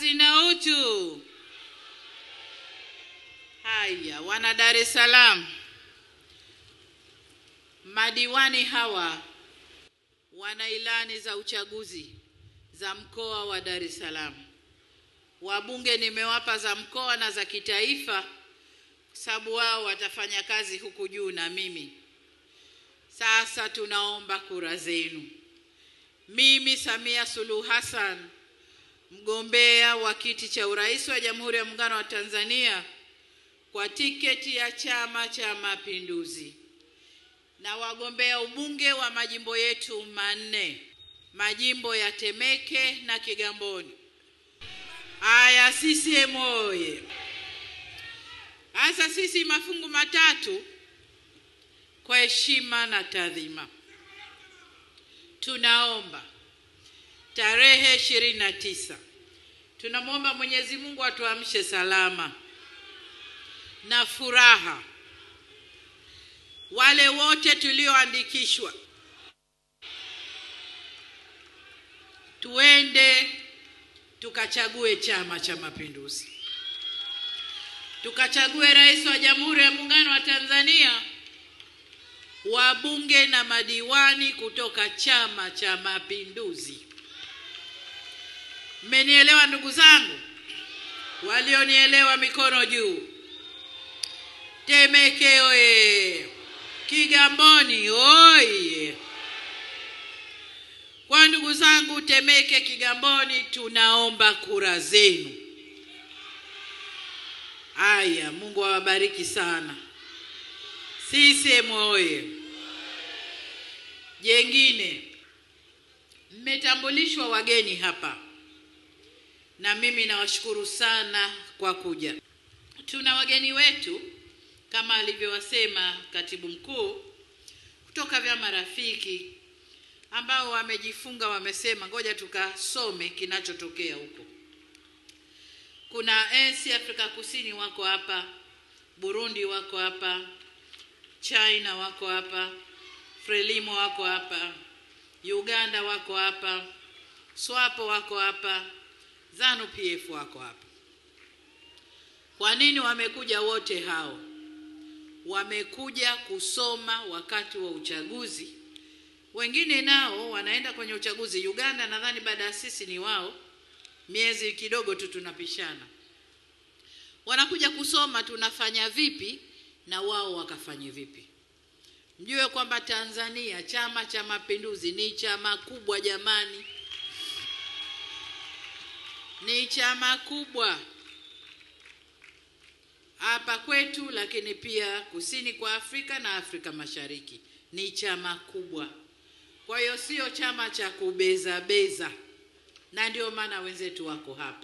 kazi na utu. Haya, wana Dar es Salaam, madiwani hawa wana ilani za uchaguzi za mkoa wa Dar es Salaam. Wabunge nimewapa za mkoa na za kitaifa sababu wao watafanya kazi huku juu na mimi. Sasa tunaomba kura zenu. Mimi Samia Suluhu Hassan, mgombea wa kiti cha urais wa Jamhuri ya Muungano wa Tanzania kwa tiketi ya Chama cha Mapinduzi, na wagombea ubunge wa majimbo yetu manne, majimbo ya Temeke na Kigamboni. Aya, CCM oye! Asa sisi mafungu matatu kwa heshima na taadhima. Tunaomba tarehe 29, tunamwomba Mwenyezi Mungu atuamshe salama na furaha. Wale wote tulioandikishwa tuende tukachague Chama cha Mapinduzi, tukachague rais wa Jamhuri ya Muungano wa Tanzania, wabunge na madiwani kutoka Chama cha Mapinduzi. Mmenielewa ndugu zangu? Walionielewa mikono juu. Temeke oye! Kigamboni oye! Kwa ndugu zangu Temeke, Kigamboni, tunaomba kura zenu. Aya, Mungu awabariki sana. CCM oye! Jengine, mmetambulishwa wageni hapa, na mimi nawashukuru sana kwa kuja. Tuna wageni wetu kama alivyowasema katibu mkuu kutoka vyama rafiki ambao wamejifunga, wamesema ngoja tukasome kinachotokea huko. Kuna ANC Afrika Kusini wako hapa, Burundi wako hapa, China wako hapa, Frelimo wako hapa, Uganda wako hapa, SWAPO wako hapa, ZANU PF wako hapa. Kwa nini wamekuja wote hao? Wamekuja kusoma wakati wa uchaguzi. Wengine nao wanaenda kwenye uchaguzi. Uganda nadhani baada ya sisi ni wao, miezi kidogo tu tunapishana. Wanakuja kusoma tunafanya vipi na wao wakafanya vipi. Mjue kwamba Tanzania Chama cha Mapinduzi ni chama kubwa jamani. Ni chama kubwa hapa kwetu, lakini pia kusini kwa Afrika na Afrika Mashariki. Ni chama kubwa. Kwa hiyo sio chama cha kubeza beza, na ndio maana wenzetu wako hapa.